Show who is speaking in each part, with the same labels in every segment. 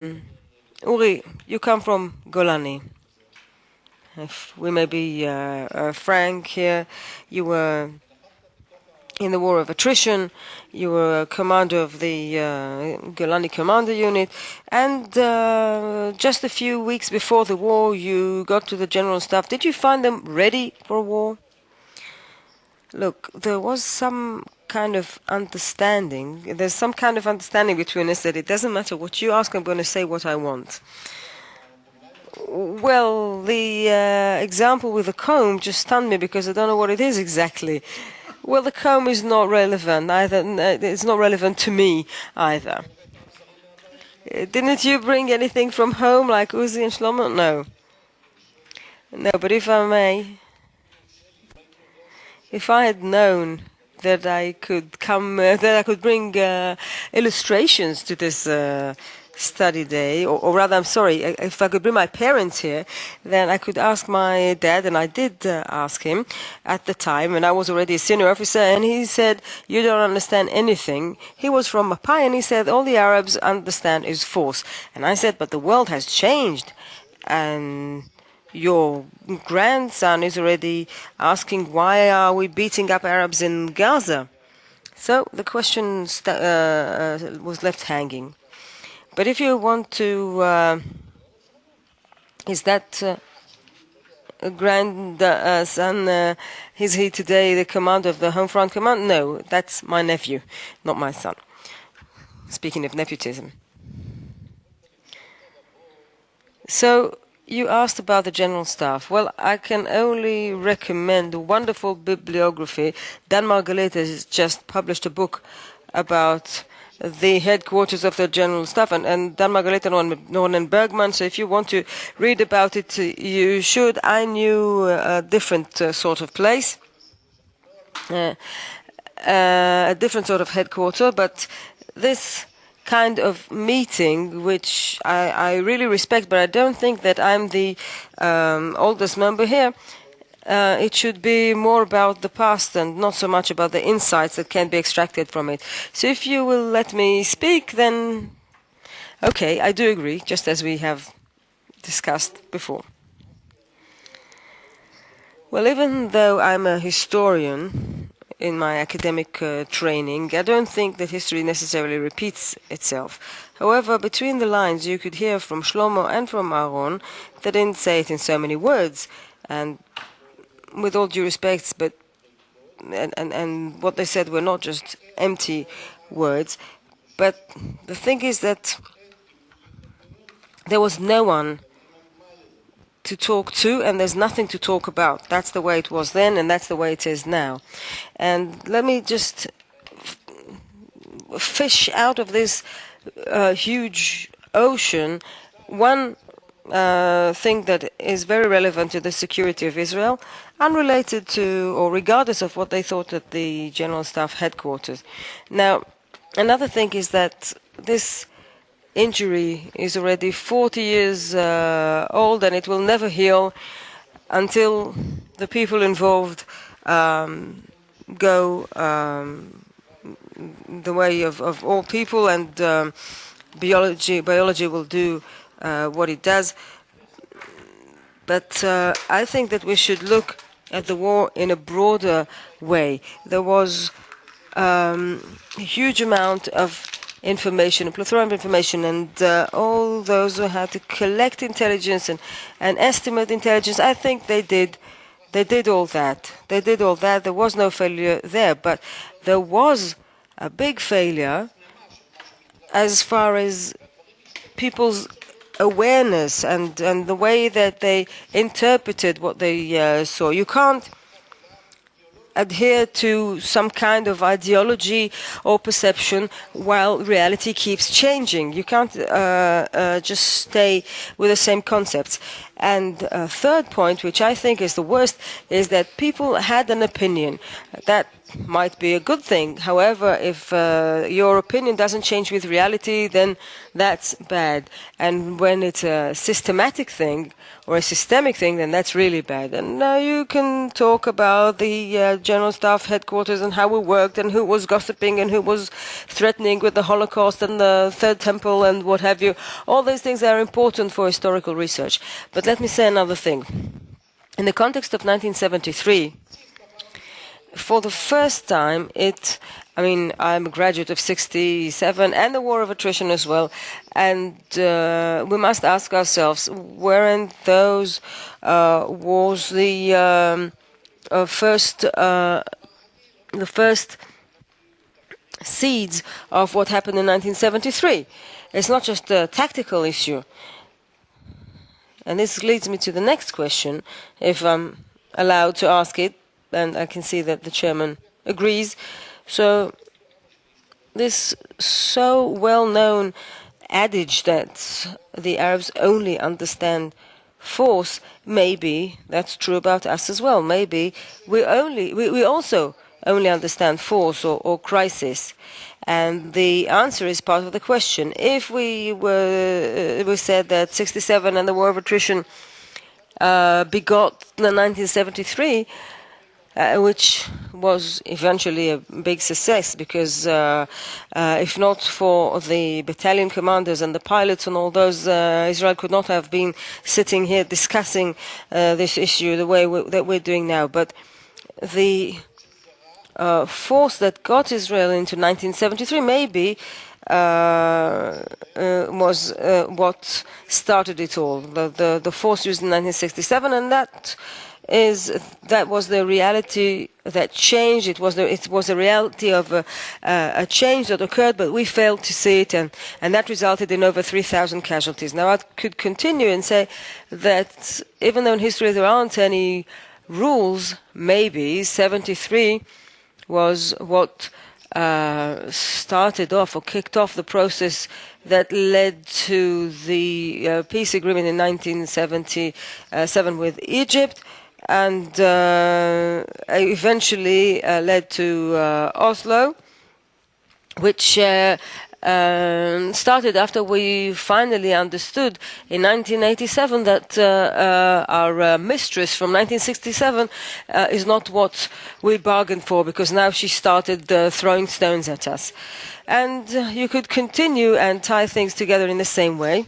Speaker 1: Uri, you come from Golani. If we may be frank here, you were in the war of attrition, you were a commander of the Golani Commander Unit, and just a few weeks before the war you got to the General Staff. Did you find them ready for war? Look, there was some kind of understanding. There's some kind of understanding between us that it doesn't matter what you ask, I'm going to say what I want. Well, the example with the comb just stunned me because I don't know what it is exactly. Well, the comb is not relevant either. It's not relevant to me either. Didn't you bring anything from home like Uzi and Shlomo? No. No, but if I may, if I had known that I could come, that I could bring illustrations to this study day, or rather, I'm sorry, if I could bring my parents here, then I could ask my dad, and I did ask him at the time, and I was already a senior officer, and he said, you don't understand anything. He was from Mapai, and he said, all the Arabs understand is force. And I said, but the world has changed, and your grandson is already asking, why are we beating up Arabs in Gaza? So the question was left hanging. But if you want to, is that grandson, is he today the commander of the Home Front Command? No, that's my nephew, not my son. Speaking of nepotism. So, you asked about the General Staff. Well, I can only recommend a wonderful bibliography. Dan Margalit has just published a book about the headquarters of the General Staff, and Dan Margalit and Norman Bergman. So if you want to read about it, you should. I knew a different sort of place, a different sort of headquarter, but this kind of meeting, which I really respect, but I don't think that I'm the oldest member here. It should be more about the past and not so much about the insights that can be extracted from it. So if you will let me speak, then okay, I do agree, just as we have discussed before. Well, even though I'm a historian in my academic training, I don't think that history necessarily repeats itself. However, between the lines, you could hear from Shlomo and from Aaron, they didn't say it in so many words, and with all due respect, but and what they said were not just empty words, but the thing is that there was no one to talk to, and there's nothing to talk about. That's the way it was then, and that's the way it is now. And let me just fish out of this huge ocean one thing that is very relevant to the security of Israel, unrelated to or regardless of what they thought at the General Staff headquarters. Now, another thing is that this injury is already 40 years old, and it will never heal until the people involved go the way of all people, and biology will do what it does. But I think that we should look at the war in a broader way. There was a huge amount of information, a plethora of information, and all those who had to collect intelligence and estimate intelligence, I think they did all that. They did all that. There was no failure there, but there was a big failure as far as people's awareness and the way that they interpreted what they saw. You can't adhere to some kind of ideology or perception while reality keeps changing. You can't just stay with the same concepts. And a third point, which I think is the worst, is that people had an opinion. That might be a good thing. However, if your opinion doesn't change with reality, then that's bad. And when it's a systematic thing or a systemic thing, then that's really bad. And you can talk about the General Staff headquarters and how we worked and who was gossiping and who was threatening with the Holocaust and the Third Temple and what have you. All these things are important for historical research. But let me say another thing. In the context of 1973, for the first time, I'm a graduate of 67 and the War of Attrition as well, and we must ask ourselves, weren't those wars the first seeds of what happened in 1973? It's not just a tactical issue. And this leads me to the next question, if I'm allowed to ask it, and I can see that the chairman agrees. So this so well-known adage that the Arabs only understand force, maybe that's true about us as well. Maybe we also only understand force or crisis. And the answer is part of the question. If we said that 67 and the War of Attrition begot the 1973, which was eventually a big success, because if not for the battalion commanders and the pilots and all those, Israel could not have been sitting here discussing this issue the way that we're doing now. But the force that got Israel into 1973 maybe was what started it all. The force used in 1967, and that was the reality that changed. It was a reality of a change that occurred, but we failed to see it, and that resulted in over 3,000 casualties. Now I could continue and say that even though in history there aren't any rules, maybe 73 was what started off or kicked off the process that led to the peace agreement in 1977 with Egypt, and eventually led to Oslo, which started after we finally understood in 1987 that our mistress from 1967 is not what we bargained for, because now she started throwing stones at us. And you could continue and tie things together in the same way.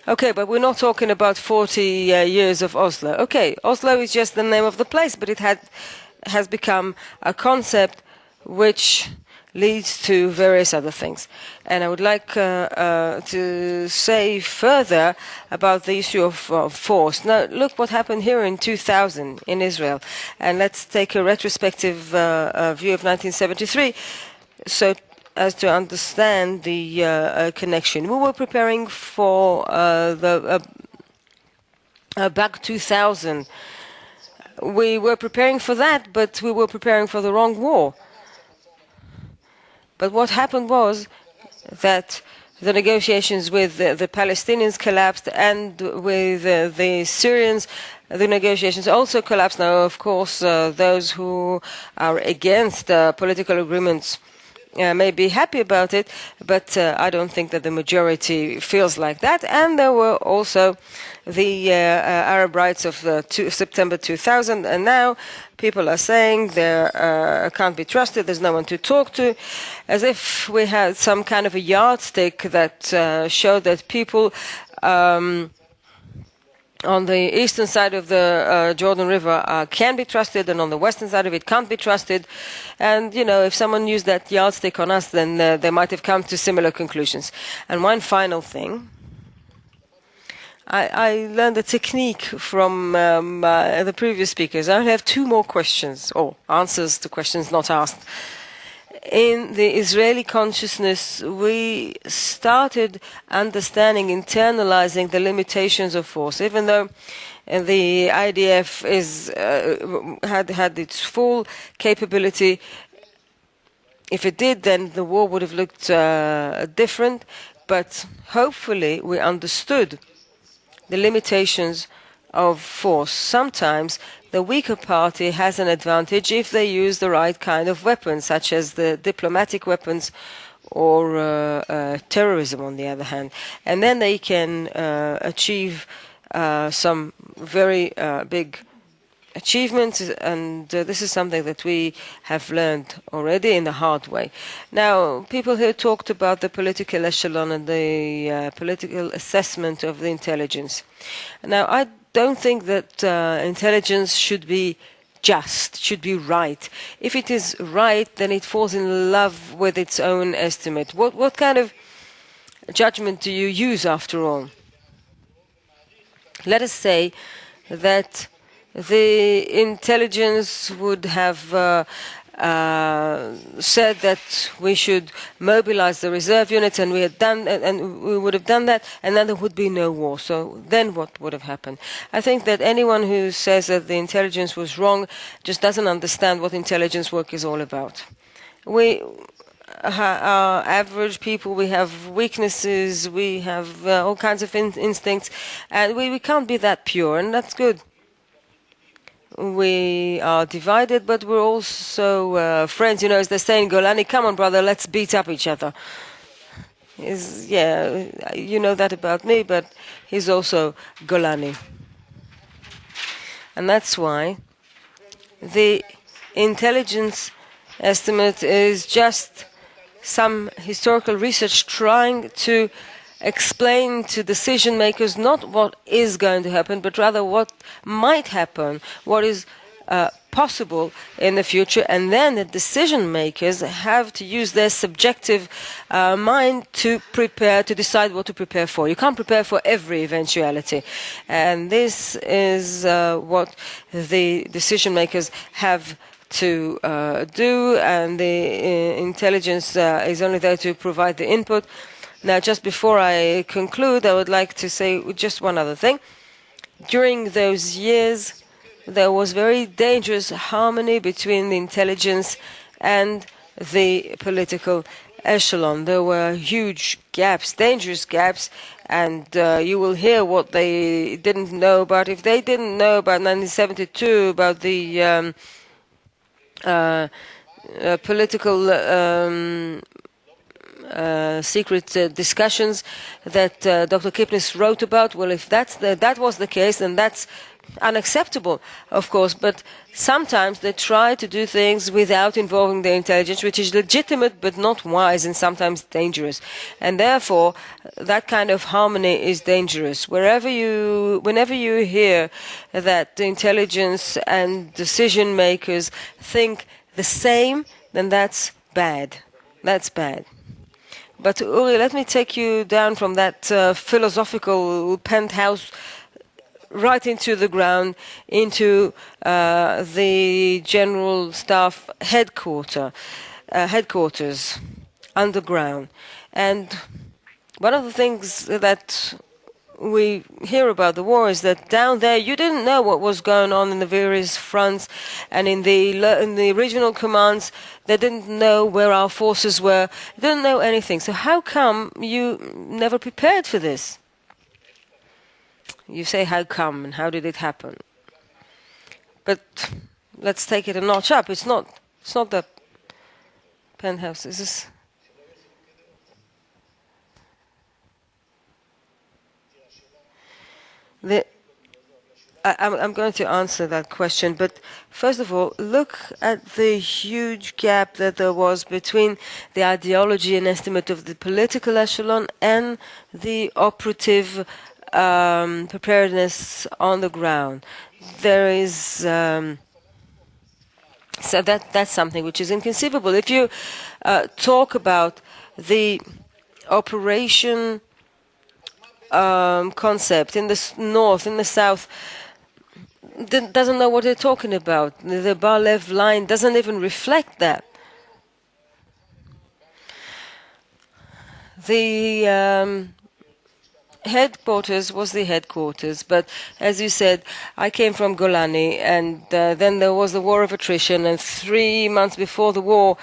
Speaker 1: Okay, but we're not talking about 40 years of Oslo. Okay, Oslo is just the name of the place, but it has become a concept which leads to various other things. And I would like to say further about the issue of force. Now, look what happened here in 2000 in Israel. And let's take a retrospective view of 1973, so as to understand the connection. We were preparing for the back 2000. We were preparing for that, but we were preparing for the wrong war. But what happened was that the negotiations with the Palestinians collapsed, and with the Syrians, the negotiations also collapsed. Now, of course, those who are against political agreements may be happy about it, but I don't think that the majority feels like that. And there were also the Arab rights of September 2000, and now people are saying they can't be trusted, there's no one to talk to, as if we had some kind of a yardstick that showed that people on the eastern side of the Jordan River can be trusted, and on the western side of it can't be trusted. And, you know, if someone used that yardstick on us, then they might have come to similar conclusions. And one final thing. I learned a technique from the previous speakers. I only have two more questions, or answers to questions not asked. In the Israeli consciousness, we started understanding, internalizing the limitations of force, even though the IDF had its full capability. If it did, then the war would have looked different. But hopefully, we understood the limitations of force. Sometimes the weaker party has an advantage if they use the right kind of weapons, such as the diplomatic weapons or terrorism, on the other hand. And then they can achieve some very big achievements, and this is something that we have learned already in the hard way. Now, people here talked about the political echelon and the political assessment of the intelligence. Now, I don't think that intelligence should be should be right. If it is right, then it falls in love with its own estimate. What kind of judgment do you use, after all? Let us say that the intelligence would have said that we should mobilize the reserve units, and we would have done that, and then there would be no war. So then what would have happened? I think that anyone who says that the intelligence was wrong just doesn't understand what intelligence work is all about. We are average people, we have weaknesses, we have all kinds of instincts, and we can't be that pure, and that's good. We are divided, but we're also friends. You know, as they say in Golani, come on, brother, let's beat up each other. Yeah, you know that about me, but he's also Golani. And that's why the intelligence estimate is just some historical research trying to explain to decision makers not what is going to happen, but rather what might happen, what is possible in the future, and then the decision makers have to use their subjective mind to prepare, to decide what to prepare for. You can't prepare for every eventuality, and this is what the decision makers have to do, and the intelligence is only there to provide the input. Now, just before I conclude, I would like to say just one other thing. During those years, there was very dangerous harmony between the intelligence and the political echelon. There were huge gaps, dangerous gaps, and you will hear what they didn't know about. If they didn't know about 1972, about the political secret discussions that Dr. Kipnis wrote about. Well, if that was the case, then that's unacceptable, of course. But sometimes they try to do things without involving the intelligence, which is legitimate but not wise and sometimes dangerous. And therefore, that kind of harmony is dangerous. Whenever you hear that the intelligence and decision makers think the same, then that's bad. That's bad. But Uri, let me take you down from that philosophical penthouse right into the ground, into the General Staff headquarters, underground. And one of the things that we hear about the war is that down there you didn't know what was going on in the various fronts, and in the regional commands they didn't know where our forces were. They didn't know anything. So how come you never prepared for this? You say, how come, and how did it happen? But let's take it a notch up. It's not the penthouse. Is this? I'm going to answer that question, but first of all, look at the huge gap that there was between the ideology and estimate of the political echelon and the operative preparedness on the ground. There is so that's something which is inconceivable. If you talk about the operation concept in the north, in the south, doesn't know what they're talking about. The Bar-Lev line doesn't even reflect that. The headquarters was the headquarters, but as you said, I came from Golani, and then there was the war of attrition, and 3 months before the war,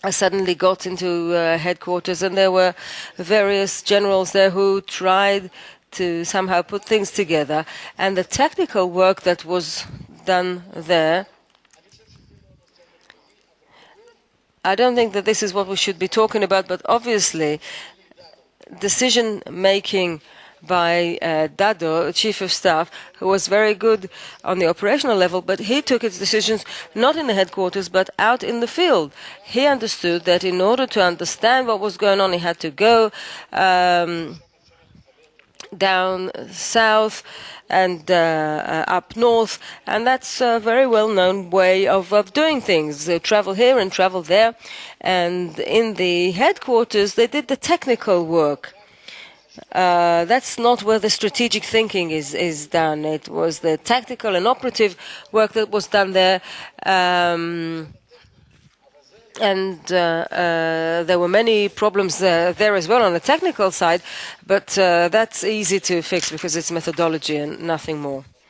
Speaker 1: I suddenly got into headquarters, and there were various generals there who tried to somehow put things together. And the technical work that was done there, I don't think that this is what we should be talking about, but obviously decision-making by Dado, Chief of Staff, who was very good on the operational level, but he took his decisions not in the headquarters, but out in the field. He understood that in order to understand what was going on, he had to go down south and up north, and that's a very well-known way of doing things. They travel here and travel there, and in the headquarters they did the technical work. That's not where the strategic thinking is done. It was the tactical and operative work that was done there. And there were many problems there as well on the technical side, but that's easy to fix because it's methodology and nothing more.